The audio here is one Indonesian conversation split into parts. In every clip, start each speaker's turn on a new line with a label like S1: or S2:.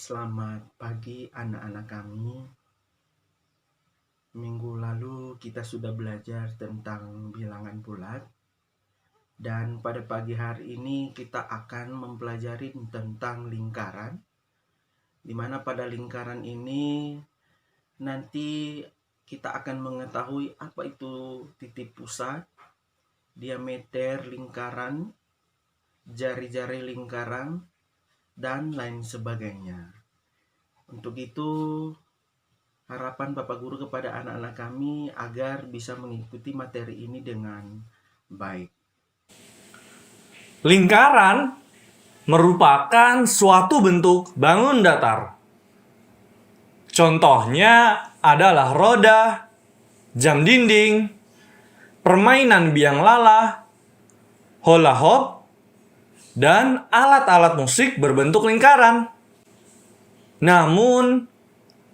S1: Selamat pagi anak-anak kami. Minggu lalu kita sudah belajar tentang bilangan bulat. Dan pada pagi hari ini kita akan mempelajari tentang lingkaran. Di mana pada lingkaran ini nanti kita akan mengetahui apa itu titik pusat, diameter lingkaran, jari-jari lingkaran, dan lain sebagainya. Untuk itu, harapan Bapak Guru kepada anak-anak kami agar bisa mengikuti materi ini dengan baik.
S2: Lingkaran merupakan suatu bentuk bangun datar. Contohnya adalah roda, jam dinding, permainan biang lala, hula hoop, dan alat-alat musik berbentuk lingkaran. Namun,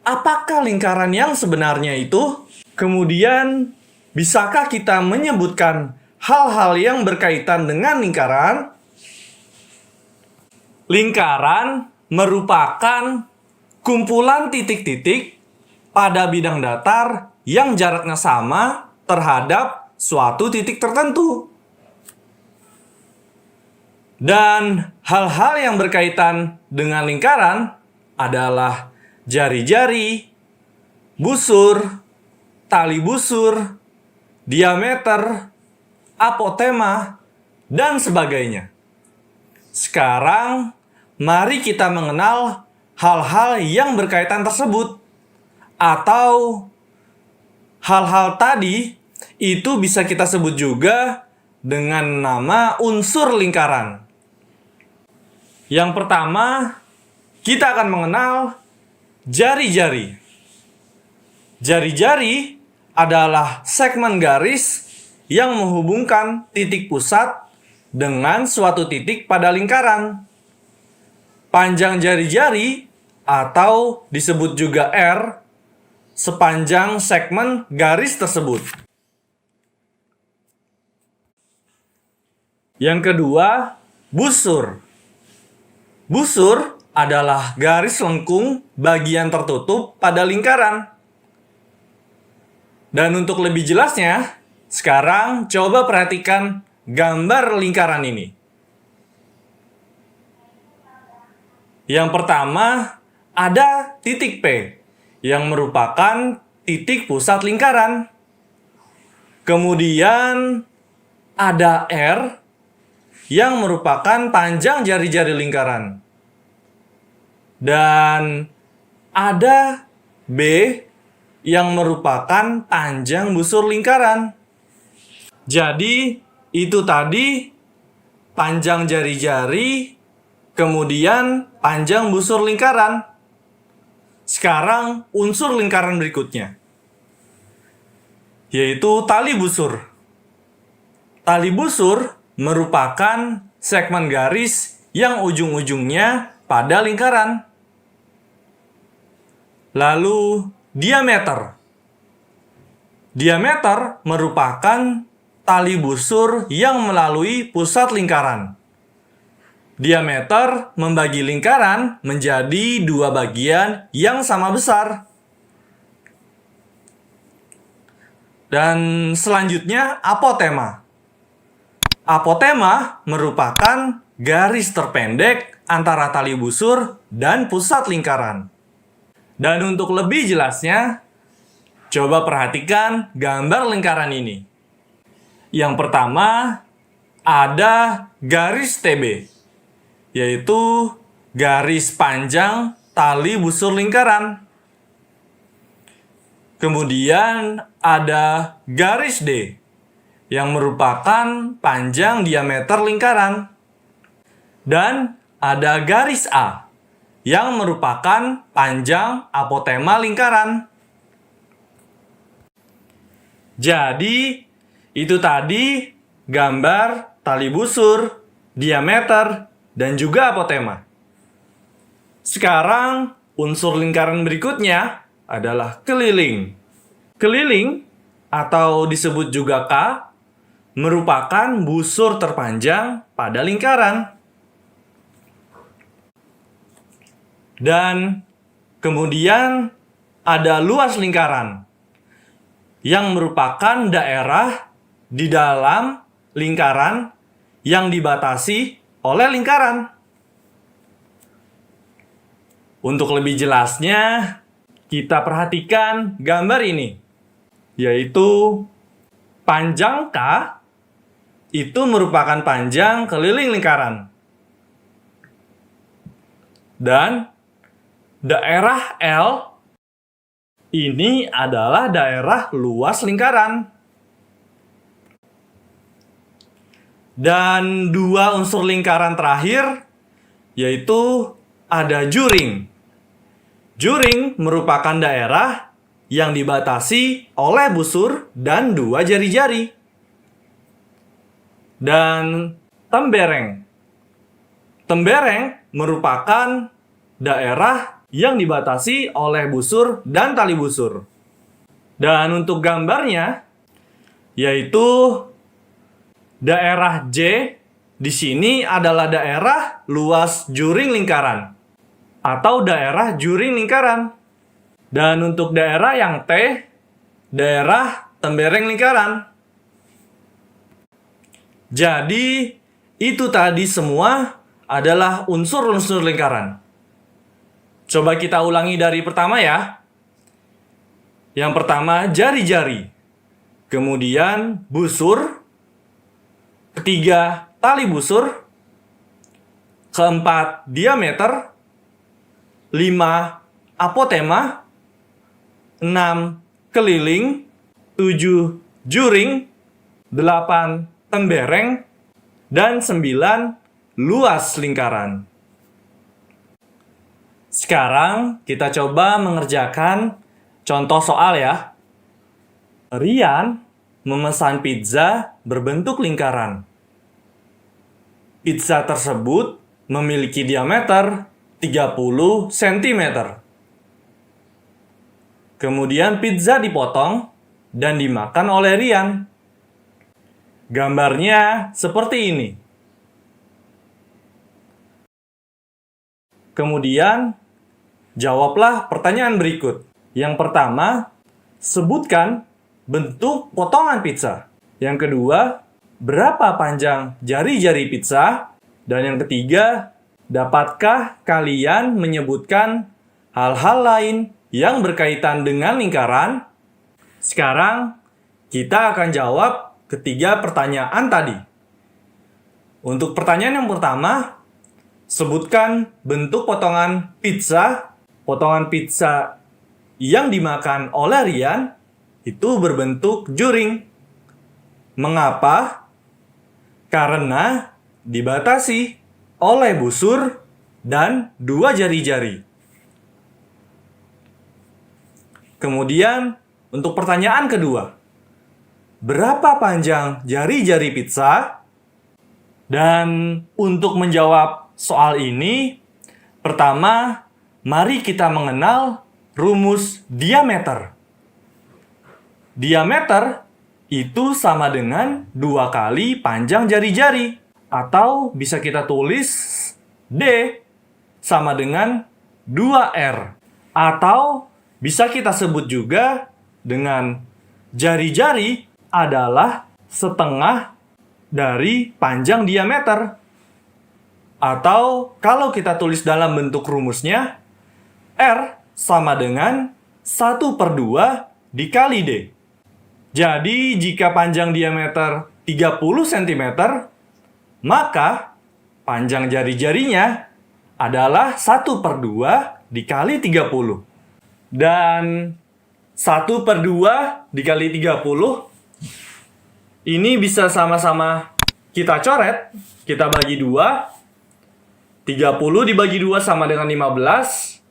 S2: apakah lingkaran yang sebenarnya itu? Kemudian, bisakah kita menyebutkan hal-hal yang berkaitan dengan lingkaran? Lingkaran merupakan kumpulan titik-titik pada bidang datar yang jaraknya sama terhadap suatu titik tertentu. Dan hal-hal yang berkaitan dengan lingkaran adalah jari-jari, busur, tali busur, diameter, apotema, dan sebagainya. Sekarang, mari kita mengenal hal-hal yang berkaitan tersebut. Atau hal-hal tadi itu bisa kita sebut juga dengan nama unsur lingkaran. Yang pertama, kita akan mengenal jari-jari. Jari-jari adalah segmen garis yang menghubungkan titik pusat dengan suatu titik pada lingkaran. Panjang jari-jari atau disebut juga R sepanjang segmen garis tersebut. Yang kedua, busur. Busur adalah garis lengkung bagian tertutup pada lingkaran. Dan untuk lebih jelasnya, sekarang coba perhatikan gambar lingkaran ini. Yang pertama, ada titik P yang merupakan titik pusat lingkaran. Kemudian ada R yang merupakan panjang jari-jari lingkaran. Dan ada B yang merupakan panjang busur lingkaran. Jadi, itu tadi panjang jari-jari, kemudian panjang busur lingkaran. Sekarang unsur lingkaran berikutnya, yaitu tali busur. Tali busur merupakan segmen garis yang ujung-ujungnya pada lingkaran. Lalu diameter. Diameter merupakan tali busur yang melalui pusat lingkaran. Diameter membagi lingkaran menjadi dua bagian yang sama besar. Dan selanjutnya apotema. Apotema merupakan garis terpendek antara tali busur dan pusat lingkaran. Dan untuk lebih jelasnya, coba perhatikan gambar lingkaran ini. Yang pertama, ada garis TB, yaitu garis panjang tali busur lingkaran. Kemudian ada garis D, yang merupakan panjang diameter lingkaran. Dan ada garis A, yang merupakan panjang apotema lingkaran. Jadi, itu tadi gambar tali busur, diameter, dan juga apotema. Sekarang, unsur lingkaran berikutnya adalah keliling. Keliling, atau disebut juga K, merupakan busur terpanjang pada lingkaran. Dan kemudian ada luas lingkaran yang merupakan daerah di dalam lingkaran yang dibatasi oleh lingkaran. Untuk lebih jelasnya, kita perhatikan gambar ini, yaitu panjang K itu merupakan panjang keliling lingkaran. Dan daerah L ini adalah daerah luas lingkaran. Dan dua unsur lingkaran terakhir, yaitu ada juring. Juring merupakan daerah yang dibatasi oleh busur dan dua jari-jari. Dan tembereng. Tembereng merupakan daerah yang dibatasi oleh busur dan tali busur. Dan untuk gambarnya, yaitu daerah J di sini adalah daerah luas juring lingkaran atau daerah juring lingkaran. Dan untuk daerah yang T, daerah tembereng lingkaran. Jadi, itu tadi semua adalah unsur-unsur lingkaran. Coba kita ulangi dari pertama ya. Yang pertama, jari-jari. Kemudian, busur. Ketiga, tali busur. Keempat, diameter. 5, apotema. 6, keliling. 7, juring. 8, tembereng. Dan 9, luas lingkaran. Sekarang kita coba mengerjakan contoh soal ya. Rian memesan pizza berbentuk lingkaran. Pizza tersebut memiliki diameter 30 cm. Kemudian pizza dipotong dan dimakan oleh Rian. Gambarnya seperti ini. Kemudian, jawablah pertanyaan berikut. Yang pertama, sebutkan bentuk potongan pizza. Yang kedua, berapa panjang jari-jari pizza? Dan yang ketiga, dapatkah kalian menyebutkan hal-hal lain yang berkaitan dengan lingkaran? Sekarang, kita akan jawab ketiga pertanyaan tadi. Untuk pertanyaan yang pertama, sebutkan bentuk potongan pizza. Potongan pizza yang dimakan oleh Rian itu berbentuk juring. Mengapa? Karena dibatasi oleh busur dan dua jari-jari. Kemudian, untuk pertanyaan kedua, berapa panjang jari-jari pizza? Dan untuk menjawab soal ini, pertama, mari kita mengenal rumus diameter. Diameter itu sama dengan 2 kali panjang jari-jari. Atau bisa kita tulis D sama dengan 2R. Atau bisa kita sebut juga dengan jari-jari adalah setengah dari panjang diameter. Atau kalau kita tulis dalam bentuk rumusnya, R sama dengan 1/2 dikali D. Jadi jika panjang diameter 30 cm, maka panjang jari-jarinya adalah 1/2 dikali 30. Dan 1/2 dikali 30 ini bisa sama-sama kita coret, kita bagi 2. 30 dibagi 2 sama dengan 15.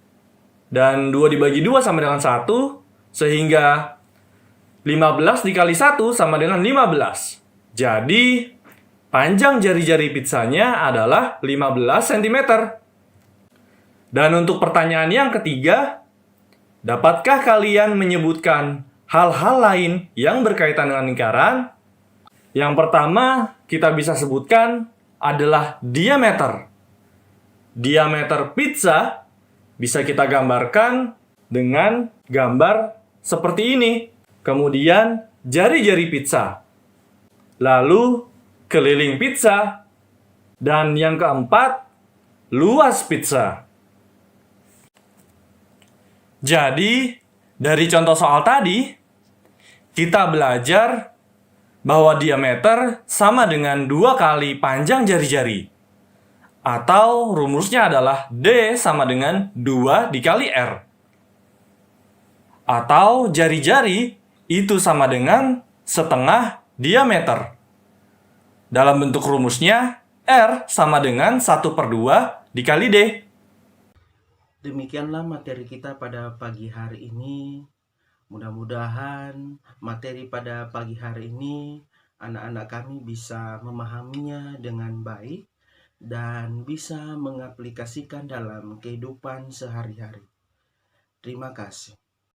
S2: Dan 2 dibagi 2 sama dengan 1. Sehingga 15 dikali 1 sama dengan 15. Jadi, panjang jari-jari pizzanya adalah 15 cm. Dan untuk pertanyaan yang ketiga, dapatkah kalian menyebutkan hal-hal lain yang berkaitan dengan lingkaran? Yang pertama, kita bisa sebutkan adalah diameter. Diameter pizza bisa kita gambarkan dengan gambar seperti ini. Kemudian jari-jari pizza. Lalu keliling pizza. Dan yang keempat, luas pizza. Jadi, dari contoh soal tadi, kita belajar bahwa diameter sama dengan 2 kali panjang jari-jari. Atau rumusnya adalah D sama dengan 2 dikali R. Atau jari-jari itu sama dengan setengah diameter. Dalam bentuk rumusnya, R sama dengan 1/2 dikali D.
S1: Demikianlah materi kita pada pagi hari ini. Mudah-mudahan materi pada pagi hari ini anak-anak kami bisa memahaminya dengan baik dan bisa mengaplikasikan dalam kehidupan sehari-hari. Terima kasih.